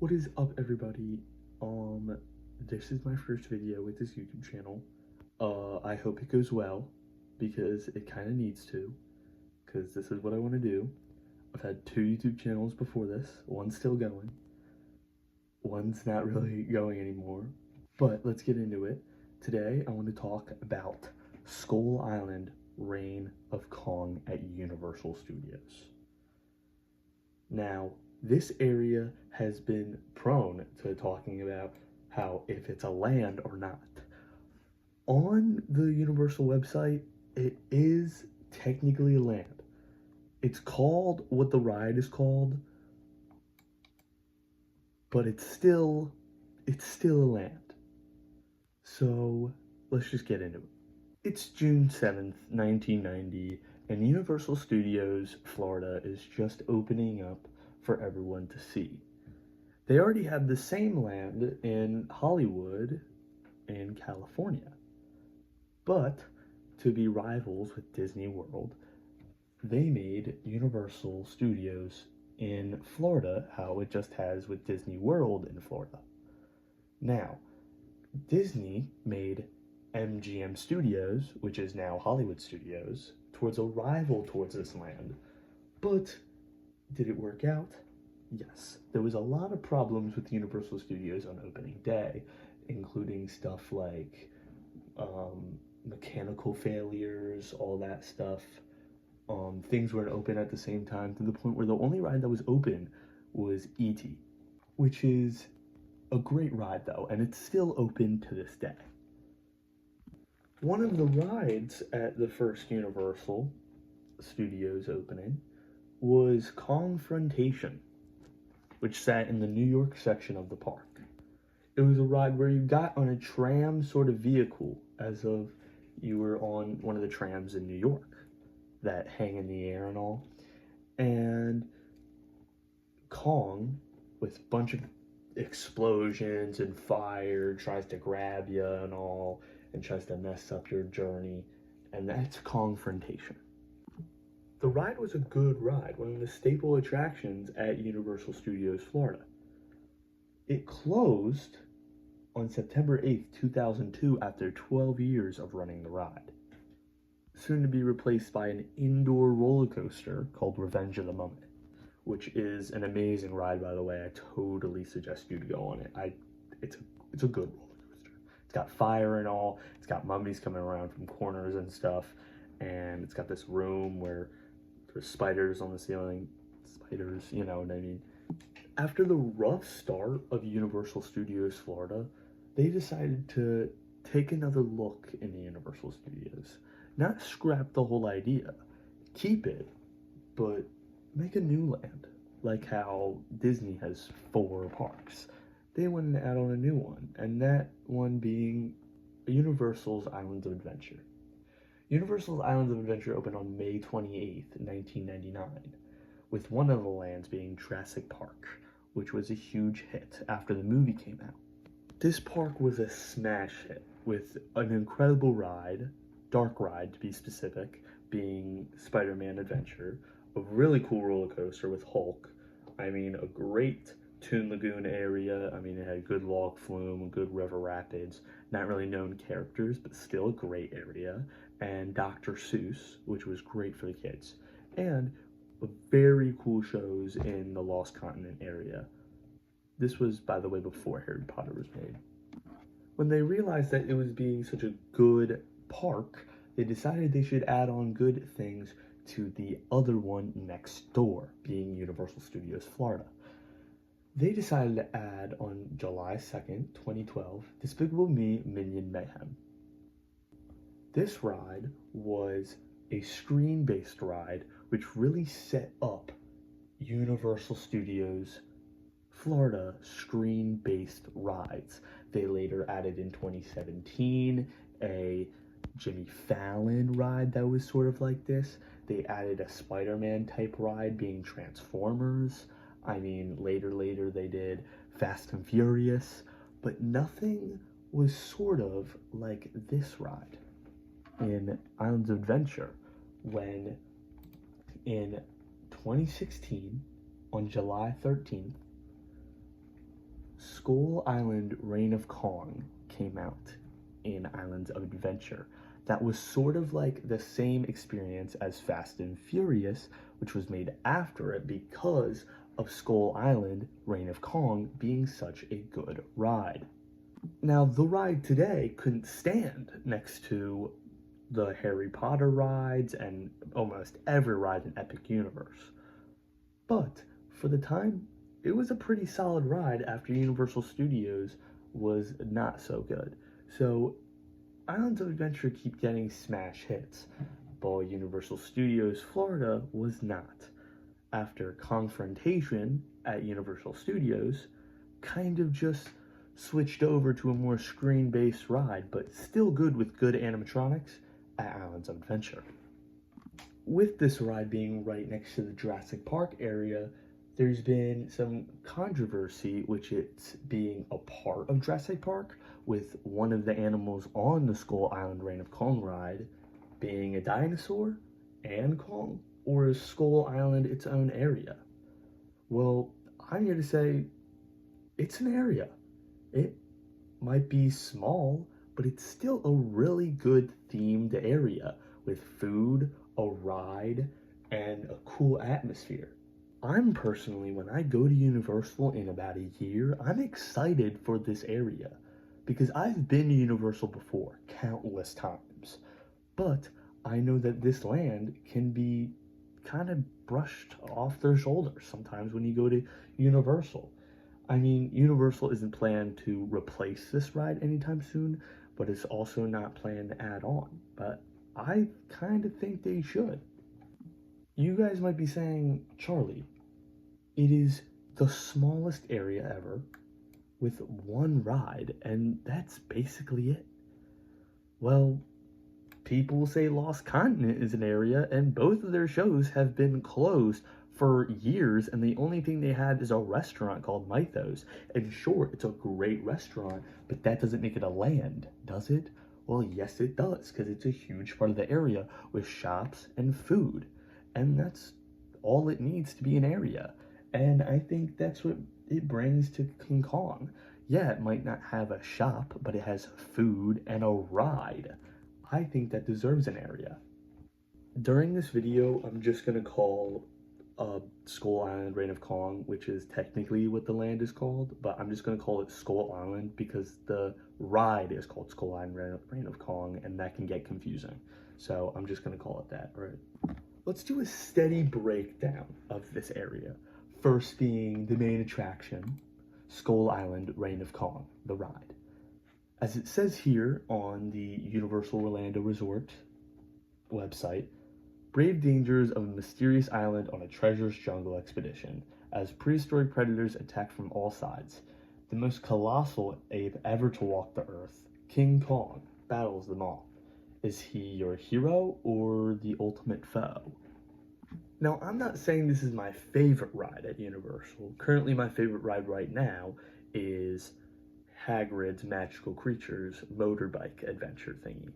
What is up, everybody? This is my first video with this YouTube channel. I hope it goes well, because it kind of needs to, because this is what I want to do. I've had 2 YouTube channels before this. One's still going. One's not really going anymore. But let's get into it. Today, I want to talk about Skull Island Reign of Kong at Universal Studios. Now, this area has been prone to talking about how if it's a land or not. On the Universal website, it is technically a land. It's called what the ride is called, but it's still a land. So let's just get into it. It's June 7th, 1990, and Universal Studios Florida is just opening up for everyone to see. They already have the same land in Hollywood and California. But to be rivals with Disney World, they made Universal Studios in Florida how it just has with Disney World in Florida. Now, Disney made MGM Studios, which is now Hollywood Studios, towards a rival towards this land. But did it work out? Yes. There was a lot of problems with Universal Studios on opening day, including stuff like mechanical failures, all that stuff. Things weren't open at the same time, to the point where the only ride that was open was E.T., which is a great ride though, and it's still open to this day. One of the rides at the first Universal Studios opening was Confrontation, which sat in the New York section of the park. It was a ride where you got on a tram sort of vehicle, as of you were on one of the trams in New York that hang in the air and all. And Kong, with a bunch of explosions and fire, tries to grab you and all, and tries to mess up your journey, and that's Confrontation. The ride was a good ride, one of the staple attractions at Universal Studios Florida. It closed on September 8th, 2002, after 12 years of running the ride. Soon to be replaced by an indoor roller coaster called Revenge of the Mummy, which is an amazing ride, by the way. I totally suggest you to go on it. It's a good roller coaster. It's got fire and all. It's got mummies coming around from corners and stuff, and it's got this room where there's spiders on the ceiling. Spiders, you know what I mean. After the rough start of Universal Studios Florida, they decided to take another look in the Universal Studios. Not scrap the whole idea, keep it, but make a new land, like how Disney has 4 parks. They wanted to add on a new one, and that one being Universal's Islands of Adventure. Universal's Islands of Adventure opened on May 28th, 1999, with one of the lands being Jurassic Park, which was a huge hit after the movie came out. This park was a smash hit, with an incredible ride, dark ride to be specific, being Spider-Man Adventure, a really cool roller coaster with Hulk, I mean a great Toon Lagoon area, I mean it had good log flume, good river rapids, not really known characters, but still a great area, and Dr. Seuss, which was great for the kids, and very cool shows in the Lost Continent area. This was, by the way, before Harry Potter was made. When they realized that it was being such a good park, they decided they should add on good things to the other one next door, being Universal Studios Florida. They decided to add on July 2nd, 2012, Despicable Me Minion Mayhem. This ride was a screen-based ride which really set up Universal Studios Florida screen-based rides. They later added in 2017 a Jimmy Fallon ride that was sort of like this. They added a Spider-Man type ride being Transformers. I mean, later they did Fast and Furious, but nothing was sort of like this ride in Islands of Adventure, when in 2016, on July 13th, Skull Island Reign of Kong came out in Islands of Adventure. That was sort of like the same experience as Fast and Furious, which was made after it because of Skull Island Reign of Kong being such a good ride. Now, the ride today couldn't stand next to the Harry Potter rides and almost every ride in Epic Universe. But for the time, it was a pretty solid ride after Universal Studios was not so good. So Islands of Adventure keep getting smash hits, but Universal Studios Florida was not. After Confrontation at Universal Studios kind of just switched over to a more screen-based ride, but still good with good animatronics at Islands of Adventure. With this ride being right next to the Jurassic Park area, there's been some controversy, which it's being a part of Jurassic Park, with one of the animals on the Skull Island Reign of Kong ride being a dinosaur and Kong, or is Skull Island its own area? Well, I'm here to say it's an area. It might be small, but it's still a really good themed area with food, a ride, and a cool atmosphere. I'm personally, when I go to Universal in about a year, I'm excited for this area because I've been to Universal before countless times, but I know that this land can be kind of brushed off their shoulders sometimes when you go to Universal. I mean, Universal isn't planned to replace this ride anytime soon, but it's also not planned to add on, but I kind of think they should. You guys might be saying, Charlie, it is the smallest area ever with one ride, and that's basically it. Well, people say Lost Continent is an area, and both of their shows have been closed for years, and the only thing they had is a restaurant called Mythos. And sure, it's a great restaurant, but that doesn't make it a land, does it? Well, yes, it does, because it's a huge part of the area with shops and food. And that's all it needs to be an area. And I think that's what it brings to King Kong. Yeah, it might not have a shop, but it has food and a ride. I think that deserves an area. During this video, I'm just going to call Skull Island Reign of Kong, which is technically what the land is called, but I'm just going to call it Skull Island because the ride is called Skull Island Reign of Kong, and that can get confusing. So I'm just going to call it that, right? Let's do a steady breakdown of this area. First being the main attraction, Skull Island Reign of Kong, the ride. As it says here on the Universal Orlando Resort website, brave dangers of a mysterious island on a treacherous jungle expedition as prehistoric predators attack from all sides. The most colossal ape ever to walk the earth, King Kong, battles them all. Is he your hero or the ultimate foe? Now, I'm not saying this is my favorite ride at Universal. Currently, my favorite ride right now is Hagrid's Magical Creatures motorbike adventure thingy.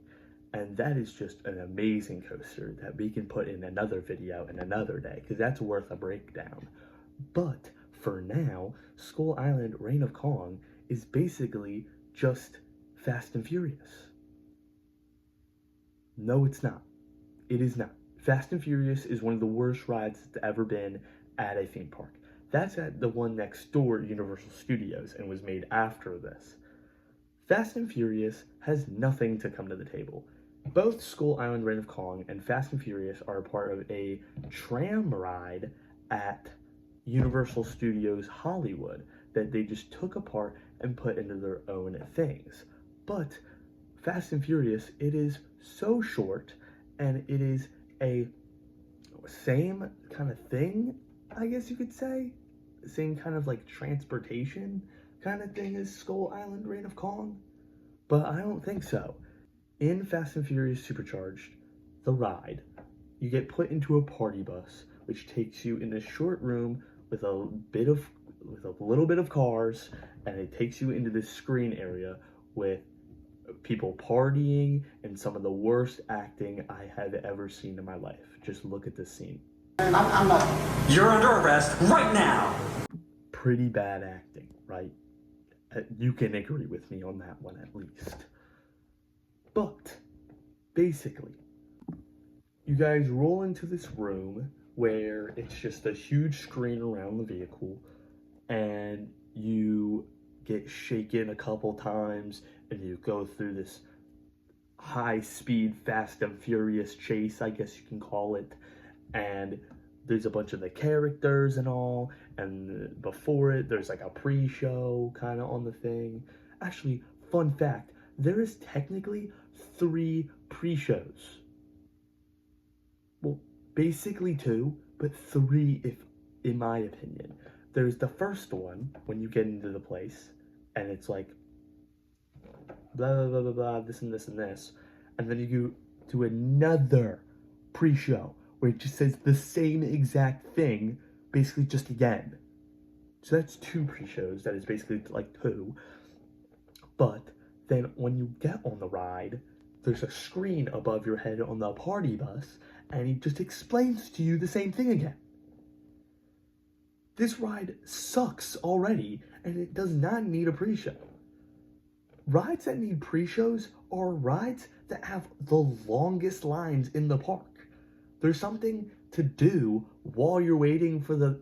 And that is just an amazing coaster that we can put in another video in another day, because that's worth a breakdown. But for now, Skull Island Reign of Kong is basically just Fast and Furious. No, it's not. It is not. Fast and Furious is one of the worst rides that's ever been at a theme park. That's at the one next door, Universal Studios, and was made after this. Fast and Furious has nothing to come to the table. Both Skull Island Reign of Kong and Fast and Furious are a part of a tram ride at Universal Studios Hollywood that they just took apart and put into their own things. But Fast and Furious, it is so short, and it is a same kind of thing, I guess you could say. Same kind of like transportation kind of thing as Skull Island Reign of Kong. But I don't think so. In Fast and Furious Supercharged, the ride, you get put into a party bus, which takes you in a short room with a little bit of cars, and it takes you into this screen area with people partying and some of the worst acting I have ever seen in my life. Just look at this scene. I'm not. You're under arrest right now. Pretty bad acting, right? You can agree with me on that one at least. But basically, you guys roll into this room where it's just a huge screen around the vehicle, and you get shaken a couple times, and you go through this high speed, fast and furious chase, I guess you can call it. And there's a bunch of the characters and all, and before it, there's like a pre show kind of on the thing. Actually, fun fact, there is technically 3 pre shows. Well, basically 2, but 3 if in my opinion. There's the first one when you get into the place, and it's like blah blah blah blah blah, this and this and this, and then you go to another pre-show where it just says the same exact thing, basically just again. So that's 2 pre-shows. That is basically like 2. But then when you get on the ride, there's a screen above your head on the party bus, and it just explains to you the same thing again. This ride sucks already, and it does not need a pre-show. Rides that need pre-shows are rides that have the longest lines in the park. There's something to do while you're waiting for the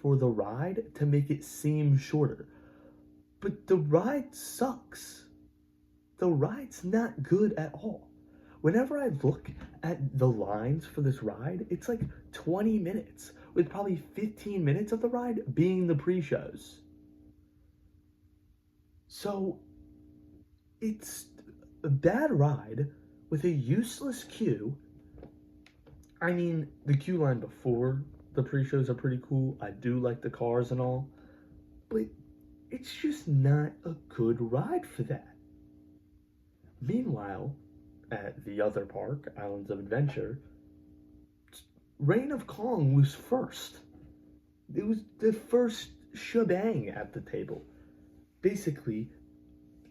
ride to make it seem shorter. But the ride sucks. The ride's not good at all. Whenever I look at the lines for this ride, it's like 20 minutes, with probably 15 minutes of the ride being the pre-shows. So it's a bad ride with a useless queue. I mean, the queue line before the pre-shows are pretty cool. I do like the cars and all, but it's just not a good ride for that. Meanwhile, at the other park, Islands of Adventure, Reign of Kong was first. It was the first shebang at the table. Basically,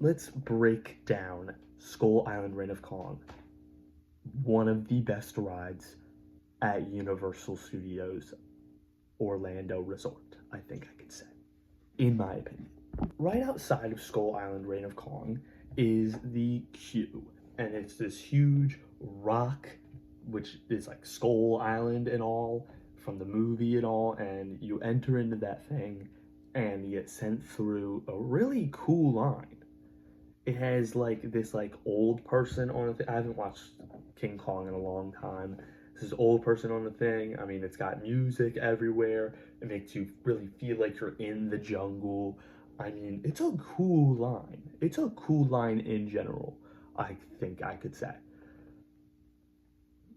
let's break down Skull Island Reign of Kong. One of the best rides at Universal Studios Orlando Resort, I think I could say, in my opinion. Right outside of Skull Island Reign of Kong is the queue, and it's this huge rock, which is like Skull Island and all, from the movie and all, and you enter into that thing, and you get sent through a really cool line. It has like this like old person on it. I haven't watched King Kong in a long time. This old person on the thing. I mean, it's got music everywhere. It makes you really feel like you're in the jungle. I mean, it's a cool line. It's a cool line in general, I think I could say.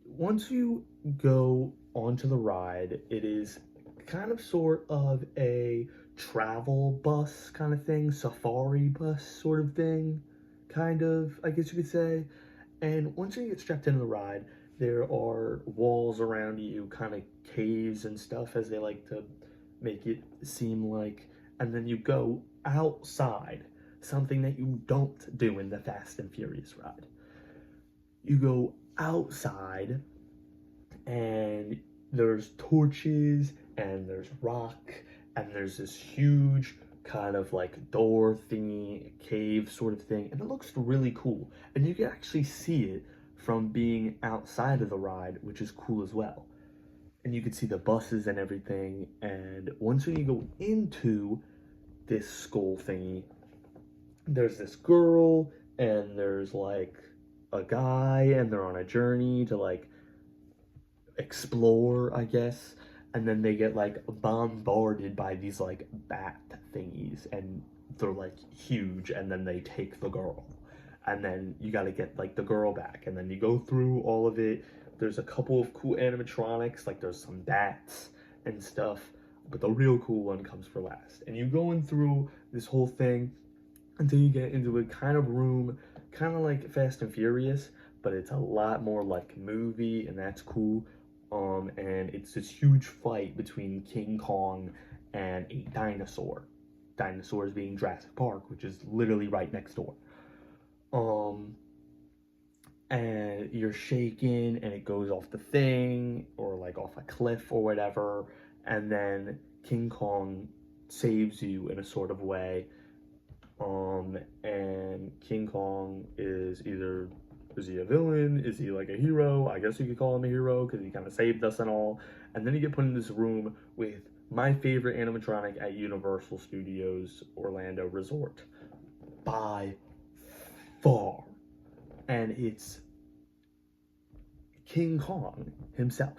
Once you go onto the ride, it is kind of sort of a travel bus kind of thing, safari bus sort of thing, kind of, I guess you could say. And once you get strapped into the ride, there are walls around you, kind of caves and stuff, as they like to make it seem like. And then you go outside, something that you don't do in the Fast and Furious ride. You go outside, and there's torches, and there's rock, and there's this huge kind of like door thingy, cave sort of thing, and it looks really cool. And you can actually see it from being outside of the ride, which is cool as well. And you can see the buses and everything. And once you go into this skull thingy, there's this girl, and there's like a guy, and they're on a journey to like explore, I guess. And then they get like bombarded by these like bat thingies, and they're like huge, and then they take the girl, and then you got to get like the girl back, and then you go through all of it. There's a couple of cool animatronics, like there's some bats and stuff, but the real cool one comes for last. And you're going through this whole thing until you get into a kind of room, kind of like Fast and Furious, but it's a lot more like movie, and that's cool. And it's this huge fight between King Kong and a dinosaur. Dinosaurs being Jurassic Park, which is literally right next door. And you're shaking, and it goes off the thing, or like off a cliff or whatever, and then King Kong saves you in a sort of way, And King Kong is he a villain? Is he like a hero? I guess you could call him a hero because he kind of saved us and all. And then you get put in this room with my favorite animatronic at Universal Studios Orlando Resort by far. And it's King Kong himself.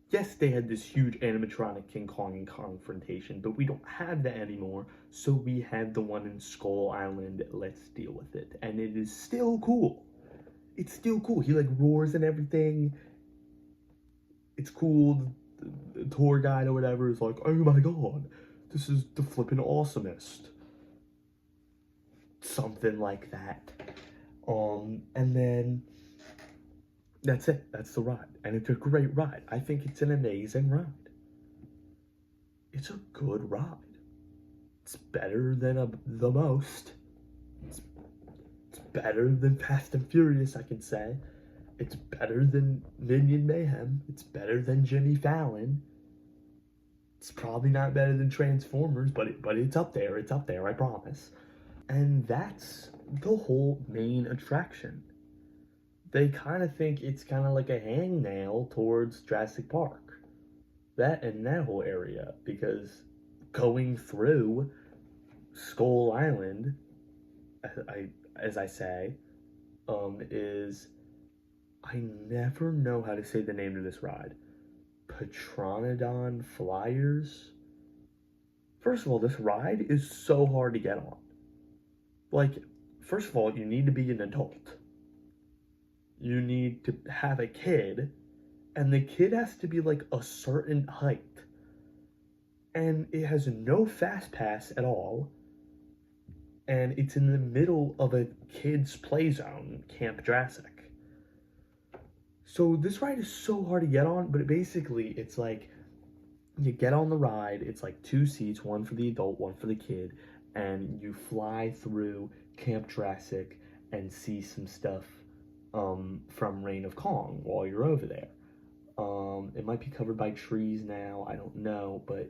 Yes, they had this huge animatronic King Kong in Confrontation, but we don't have that anymore, so we have the one in Skull Island. Let's deal with it. And it is still cool. It's still cool. He like roars and everything. It's cool. The tour guide or whatever is like, oh my god, this is the flippin' awesomest. Something like that. And then that's it. That's the ride. And it's a great ride. I think it's an amazing ride. It's a good ride. It's better than the most. It's better than Fast and Furious, I can say. It's better than Minion Mayhem. It's better than Jimmy Fallon. It's probably not better than Transformers, but it's up there. It's up there, I promise. And that's the whole main attraction. They kind of think it's kind of like a hangnail towards Jurassic Park. That and that whole area, because going through Skull Island, as I say, is, I never know how to say the name of this ride. Patronodon Flyers. First of all, this ride is so hard to get on. Like, first of all, you need to be an adult. You need to have a kid, and the kid has to be like a certain height. And it has no fast pass at all. And it's in the middle of a kid's play zone, Camp Jurassic. So this ride is so hard to get on, but basically it's like you get on the ride, it's like 2 seats, one for the adult, one for the kid, and you fly through Camp Jurassic and see some stuff from Reign of Kong while you're over there. It might be covered by trees now, I don't know, but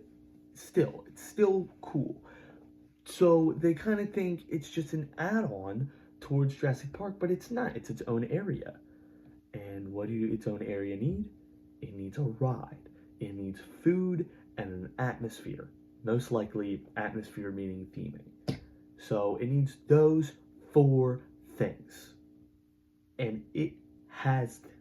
still, it's still cool. So they kind of think it's just an add-on towards Jurassic Park, but it's not. It's its own area. And what do its own area need? It needs a ride. It needs food and an atmosphere. Most likely, atmosphere meaning theming. So it needs those 4 things. And it has them.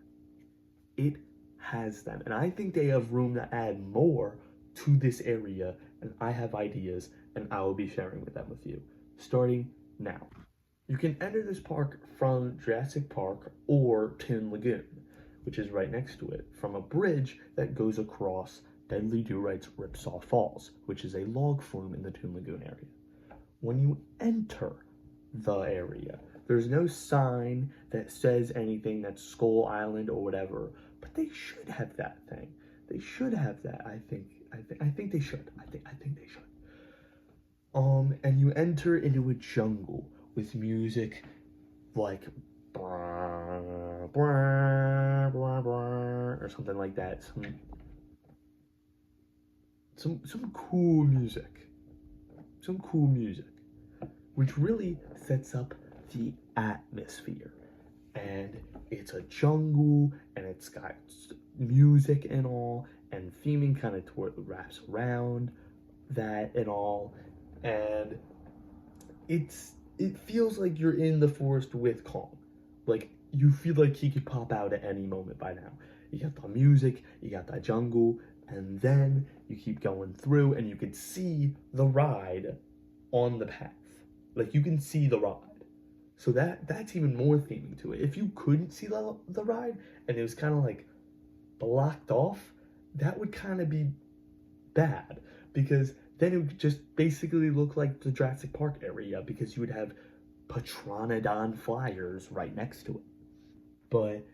It has them. And I think they have room to add more to this area. And I have ideas, and I will be sharing them with you, starting now. You can enter this park from Jurassic Park or Toon Lagoon, which is right next to it, from a bridge that goes across Deadly Do-Right's Ripsaw Falls, which is a log flume in the Toon Lagoon area. When you enter the area, there's no sign that says anything that's Skull Island or whatever, but they should have that thing. They should have that, I think they should. I think they should. And you enter into a jungle with music like blah, blah, blah, blah, or something like that. Some cool music. Some cool music, which really sets up the atmosphere. And it's a jungle, and it's got music and all, and theming kind of wraps around that and all, and it feels like you're in the forest with Kong. Like, you feel like he could pop out at any moment by now. You got the music, you got the jungle, and then you keep going through, and you can see the ride on the path. Like, you can see the ride. So that's even more theming to it. If you couldn't see the ride, and it was kind of like blocked off, that would kind of be bad, because then it would just basically look like the Jurassic Park area, because you would have Patronodon Flyers right next to it. But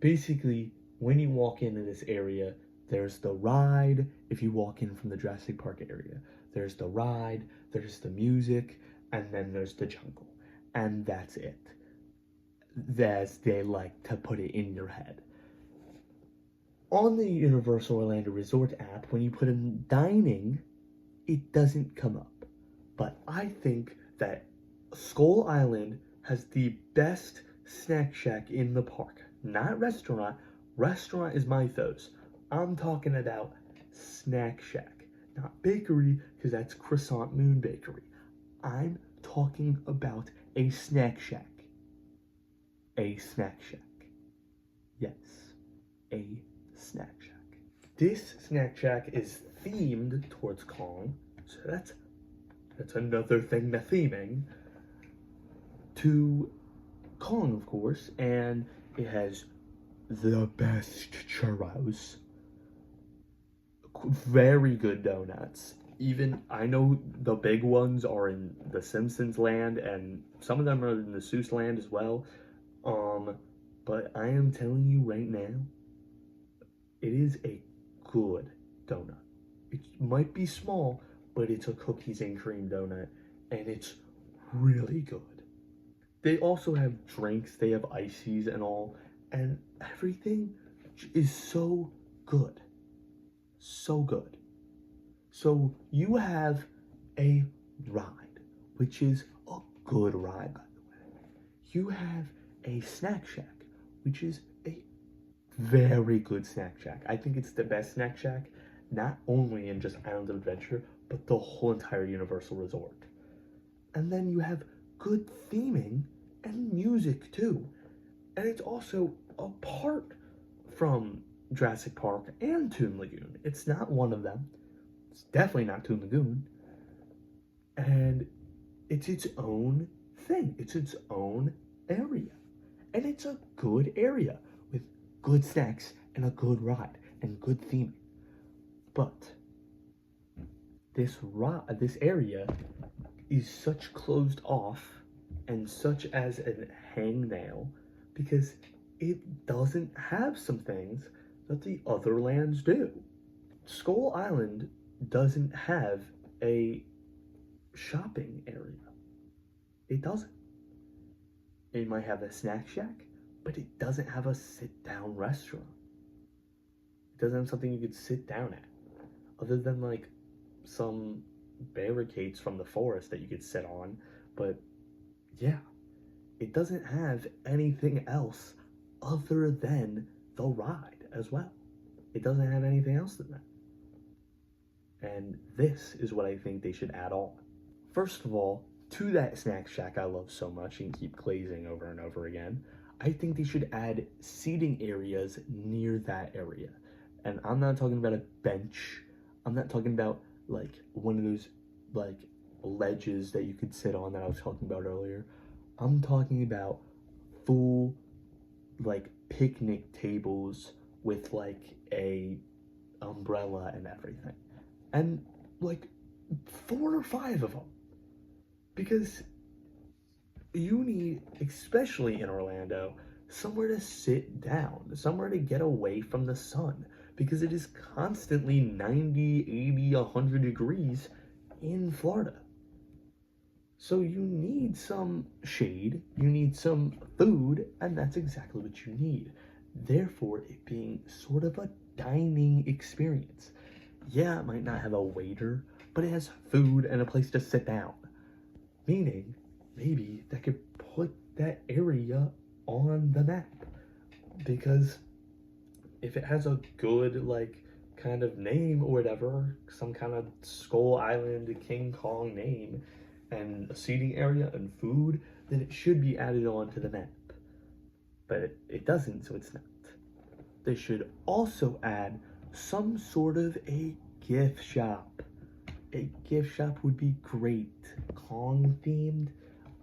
basically, when you walk into this area, there's the ride. If you walk in from the Jurassic Park area, there's the ride, there's the music, and then there's the jungle. And that's it. As they like to put it in your head. On the Universal Orlando Resort app, when you put in dining, it doesn't come up. But I think that Skull Island has the best snack shack in the park. Not restaurant. Restaurant is Mythos. I'm talking about snack shack. Not bakery, because that's Croissant Moon Bakery. I'm talking about a snack shack. A snack shack. Yes, a snack shack. This snack shack is themed towards Kong, so that's another thing, the theming to Kong, of course, and it has the best churros, very good donuts. Even I know the big ones are in the Simpsons land, and some of them are in the Seuss land as well. But I am telling you right now, it is a good donut. It might be small, but it's a cookies and cream donut, and it's really good. They also have drinks, they have ices and all, and everything is so good. So good. So you have a ride, which is a good ride, by the way. You have a snack shack, which is a very good snack shack. I think it's the best snack shack, not only in just Islands of Adventure, but the whole entire Universal Resort. And then you have good theming and music too. And it's also apart from Jurassic Park and Toon Lagoon. It's not one of them. It's definitely not Toon Lagoon. And it's its own thing. It's its own area. And it's a good area with good snacks and a good ride and good theming. But this area is such closed off and such as a hangnail because it doesn't have some things that the other lands do. Skull Island doesn't have a shopping area. It doesn't. It might have a snack shack, but it doesn't have a sit-down restaurant. It doesn't have something you could sit down at, other than like some barricades from the forest that you could sit on. But yeah, it doesn't have anything else other than the ride as well. It doesn't have anything else than that. And this is what I think they should add on. First of all, to that snack shack I love so much and keep glazing over and over again, I think they should add seating areas near that area. And I'm not talking about a bench. I'm not talking about like one of those like ledges that you could sit on that I was talking about earlier. I'm talking about full like picnic tables with like a umbrella and everything. And like 4 or 5 of them. Because you need, especially in Orlando, somewhere to sit down, somewhere to get away from the sun, because it is constantly 90, 80, 100 degrees in Florida. So you need some shade, you need some food, and that's exactly what you need. Therefore, it being sort of a dining experience. Yeah, it might not have a waiter, but it has food and a place to sit down. Meaning, maybe they could put that area on the map. Because if it has a good, like, kind of name or whatever, some kind of Skull Island King Kong name, and a seating area and food, then it should be added on to the map. But it doesn't, so it's not. They should also add some sort of a gift shop. A gift shop would be great. Kong themed.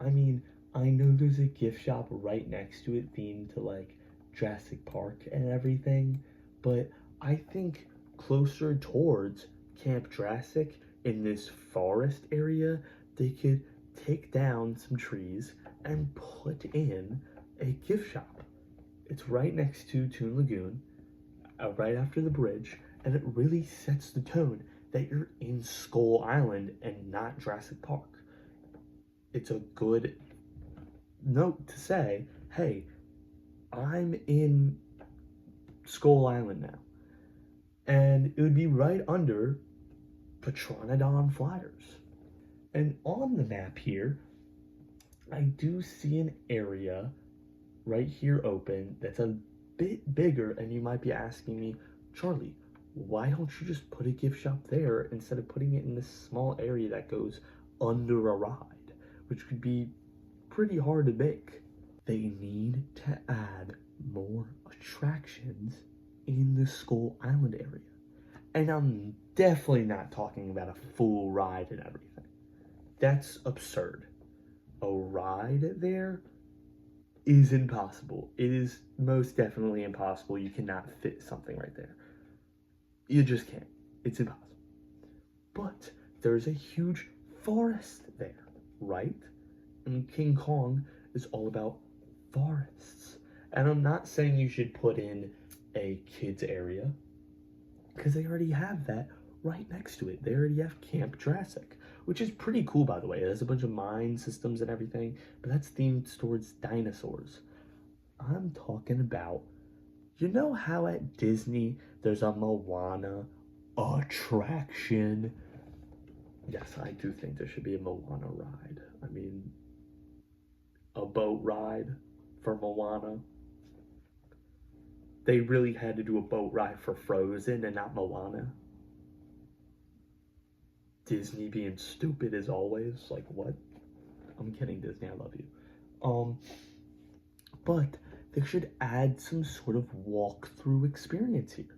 I mean, I know there's a gift shop right next to it themed to like Jurassic Park and everything, but I think closer towards Camp Jurassic in this forest area, they could take down some trees and put in a gift shop. It's right next to Toon Lagoon, right after the bridge, and it really sets the tone that you're in Skull Island and not Jurassic Park. It's a good note to say, hey, I'm in Skull Island now. And it would be right under Petronodon Flyers. And on the map here, I do see an area right here open that's a bit bigger, and you might be asking me, Charlie, why don't you just put a gift shop there instead of putting it in this small area that goes under a ride, which could be pretty hard to make? They need to add more attractions in the Skull Island area. And I'm definitely not talking about a full ride and everything. That's absurd. A ride there is impossible. It is most definitely impossible. You cannot fit something right there. You just can't. It's impossible. But there's a huge forest there, right? And King Kong is all about forests. And I'm not saying you should put in a kids area, because they already have that right next to it. They already have Camp Jurassic, which is pretty cool, by the way. It has a bunch of mine systems and everything, but that's themed towards dinosaurs. I'm talking about, you know how at Disney there's a Moana attraction? Yes, I do think there should be a Moana ride. I mean, a boat ride for Moana. They really had to do a boat ride for Frozen and not Moana. Disney being stupid as always. Like, what? I'm kidding, Disney. I love you. But they should add some sort of walkthrough experience here.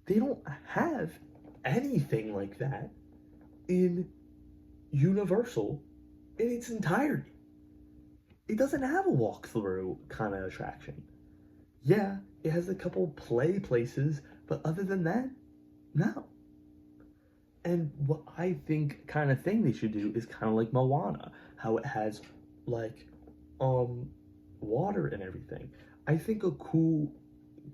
They don't have anything like that in Universal in its entirety. It doesn't have a walkthrough kind of attraction. Yeah, it has a couple play places, but other than that, no. And what I think kind of thing they should do is kind of like Moana, how it has like water and everything. I think a cool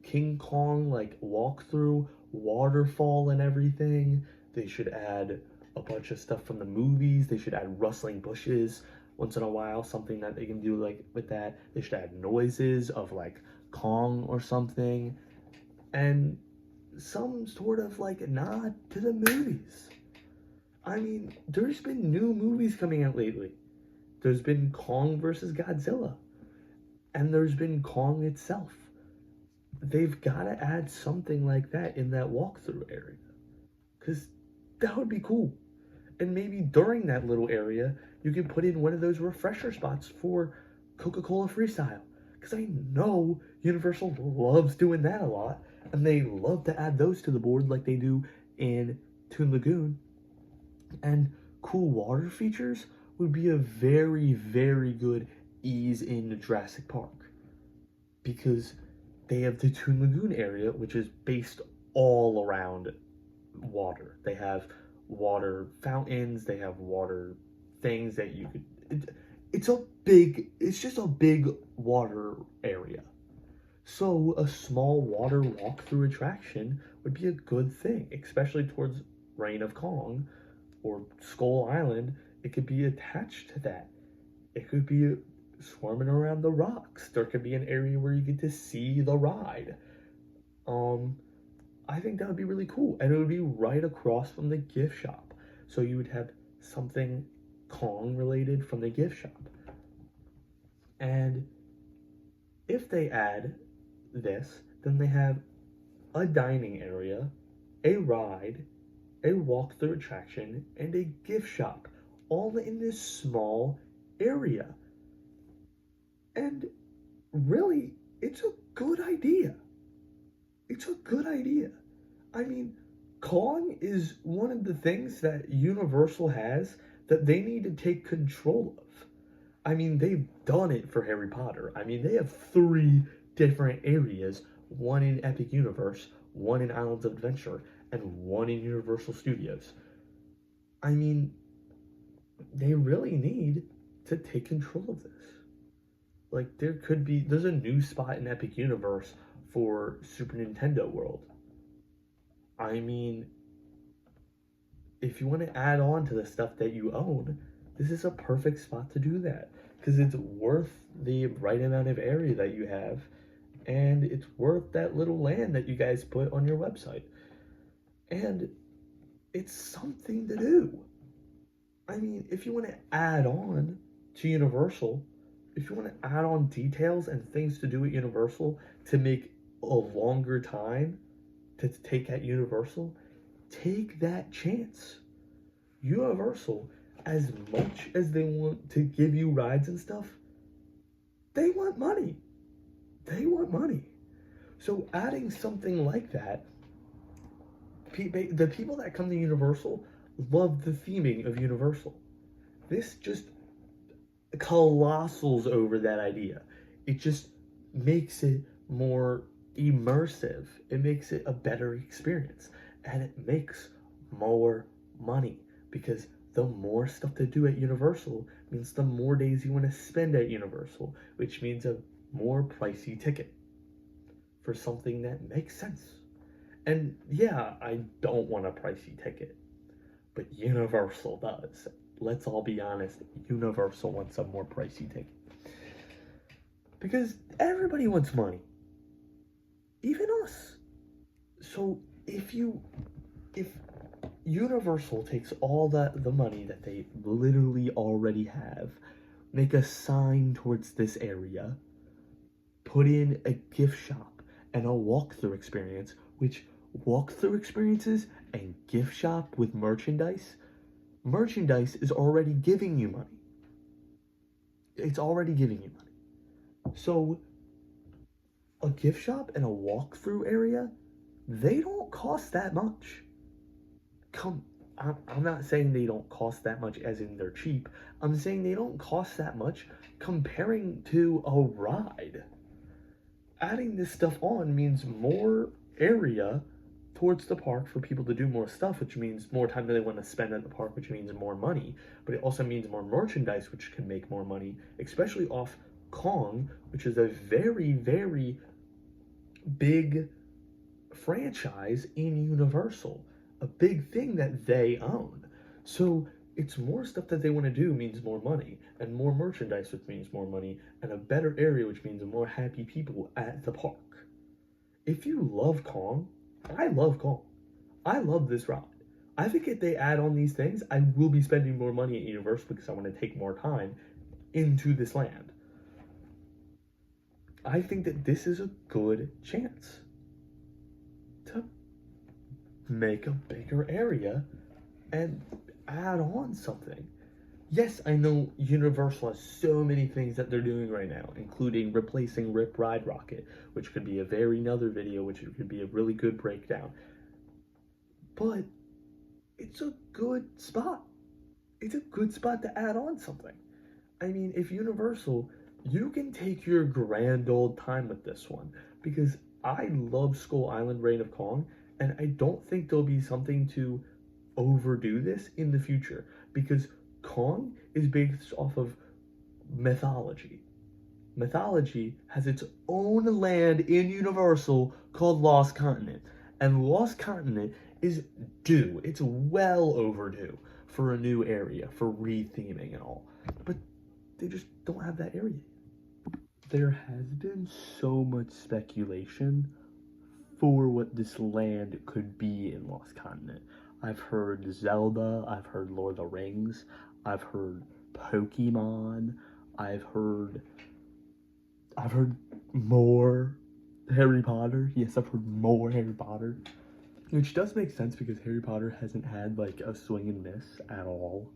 King Kong like walkthrough, waterfall and everything. They should add a bunch of stuff from the movies. They should add rustling bushes once in a while, something that they can do like with that. They should add noises of like Kong or something, and some sort of like nod to the movies. I mean, there's been new movies coming out lately. There's been Kong versus Godzilla, and there's been Kong itself. They've got to add something like that in that walkthrough area, because that would be cool. And maybe during that little area, you can put in one of those refresher spots for Coca-Cola Freestyle, because I know Universal loves doing that a lot, and they love to add those to the board like they do in Toon Lagoon. And cool water features would be a very, very good ease into Jurassic Park, because they have the Toon Lagoon area, which is based all around water. They have water fountains, they have water things that you could... It's just a big water area. So a small water walk-through attraction would be a good thing, especially towards Reign of Kong or Skull Island. It could be attached to that. It could be swarming around the rocks. There could be an area where you get to see the ride. I think that would be really cool, and it would be right across from the gift shop. So you would have something Kong related from the gift shop. And if they add this, then they have a dining area, a ride, a walk-through attraction, and a gift shop, all in this small area. And really, it's a good idea. It's a good idea. I mean, Kong is one of the things that Universal has that they need to take control of. I mean, they've done it for Harry Potter. I mean, they have 3 different areas, one in Epic Universe, one in Islands of Adventure, and one in Universal Studios. I mean, they really need to take control of this. Like, there's a new spot in Epic Universe for Super Nintendo World. I mean, if you want to add on to the stuff that you own, this is a perfect spot to do that, because it's worth the right amount of area that you have, and it's worth that little land that you guys put on your website. And it's something to do. I mean, if you want to add on to Universal, if you want to add on details and things to do at Universal to make a longer time to take at Universal, take that chance. Universal, as much as they want to give you rides and stuff, they want money. They want money. So adding something like that, the people that come to Universal love the theming of Universal. This just colossals over that idea. It just makes it more immersive. It makes it a better experience. And it makes more money, because the more stuff to do at Universal means the more days you want to spend at Universal, which means a more pricey ticket for something that makes sense. And yeah, I don't want a pricey ticket, but Universal does. Let's all be honest, Universal wants a more pricey ticket. Because everybody wants money. Even us. So if Universal takes all the money that they literally already have, make a sign towards this area, put in a gift shop and a walkthrough experience, which walkthrough experiences and gift shop with merchandise is already giving you money. It's already giving you money. So a gift shop and a walkthrough area, they don't cost that much. I'm not saying they don't cost that much as in they're cheap. I'm saying they don't cost that much comparing to a ride. Adding this stuff on means more area towards the park for people to do more stuff, which means more time that they want to spend at the park, which means more money. But it also means more merchandise, which can make more money, especially off Kong, which is a very, very big franchise in Universal. A big thing that they own. So it's more stuff that they want to do means more money, and more merchandise, which means more money, and a better area, which means more happy people at the park. If you love Kong, I love Kong. I love this ride. I think if they add on these things, I will be spending more money at Universal because I want to take more time into this land. I think that this is a good chance to make a bigger area and add on something. Yes, I know Universal has so many things that they're doing right now, including replacing Rip Ride Rocket, which could be a very another video, which could be a really good breakdown. But it's a good spot. It's a good spot to add on something. I mean, if Universal, you can take your grand old time with this one, because I love Skull Island Reign of Kong, and I don't think there'll be something to overdo this in the future, because Kong is based off of mythology. Mythology has its own land in Universal called Lost Continent, and Lost Continent is due. It's well overdue for a new area, for retheming and all. But they just don't have that area. There has been so much speculation for what this land could be in Lost Continent. I've heard Zelda, I've heard Lord of the Rings, I've heard Pokemon, I've heard more Harry Potter. Yes, I've heard more Harry Potter. Which does make sense because Harry Potter hasn't had like a swing and miss at all.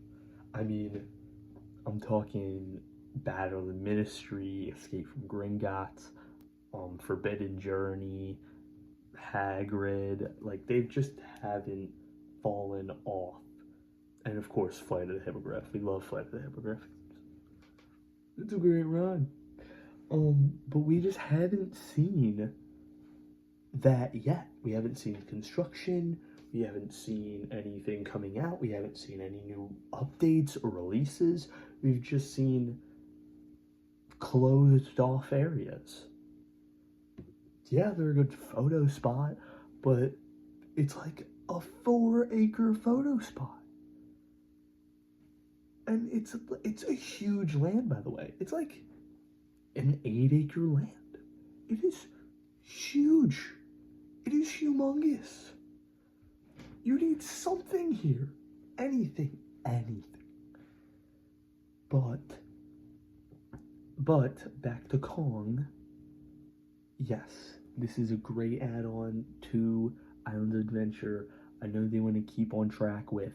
I mean, I'm talking Battle of the Ministry, Escape from Gringotts, Forbidden Journey, Hagrid. Like, they just haven't fallen off. And of course, Flight of the Hippogriff. We love Flight of the Hippogriff. It's a great ride. But we just haven't seen that yet. We haven't seen construction. We haven't seen anything coming out. We haven't seen any new updates or releases. We've just seen closed off areas. Yeah, they're a good photo spot, but it's like a 4-acre photo spot. And it's a huge land, by the way. It's like an 8-acre land. It is huge. It is humongous. You need something here. Anything. But But back to Kong. Yes, this is a great add-on to Island Adventure. I know they want to keep on track with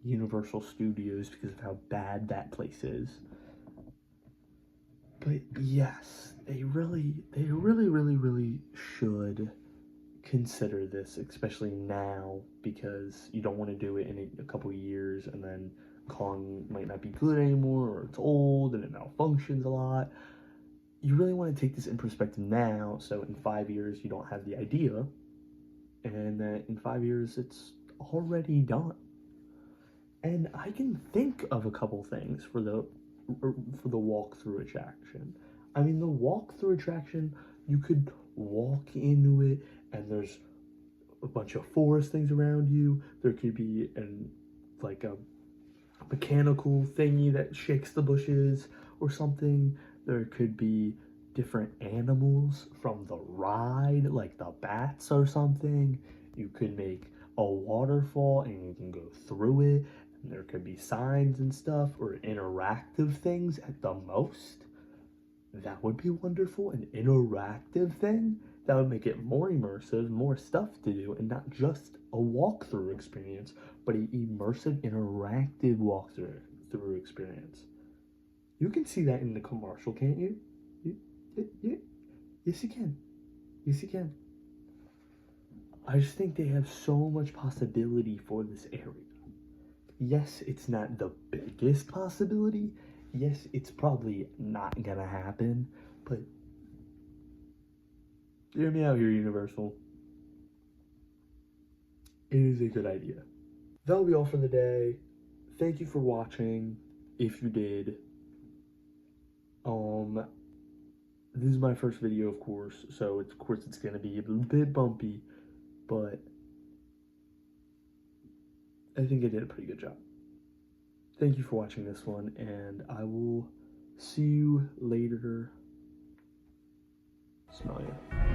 Universal Studios because of how bad that place is. But yes, they really should consider this, especially now, because you don't want to do it in a couple of years and then Kong might not be good anymore, or it's old and it malfunctions a lot. You really want to take this in perspective now, so in 5 years you don't have the idea, and that in 5 years it's already done. And I can think of a couple things for the walkthrough attraction. I mean, the walkthrough attraction, you could walk into it and there's a bunch of forest things around you. There could be a mechanical thingy that shakes the bushes or something. There could be different animals from the ride, like the bats or something. You could make a waterfall and you can go through it. And there could be signs and stuff, or interactive things at the most. That would be wonderful. An interactive thing that would make it more immersive, more stuff to do, and not just a walkthrough experience, but an immersive, interactive walkthrough experience. You can see that in the commercial, can't you? Yes, you can. Yes, you can. I just think they have so much possibility for this area. Yes, it's not the biggest possibility. Yes, it's probably not gonna happen, but hear me out here, Universal. It is a good idea. That'll be all for the day. Thank you for watching, if you did. This is my first video, of course, so of course it's gonna be a bit bumpy, but I think I did a pretty good job. Thank you for watching this one, and I will see you later. Smell you.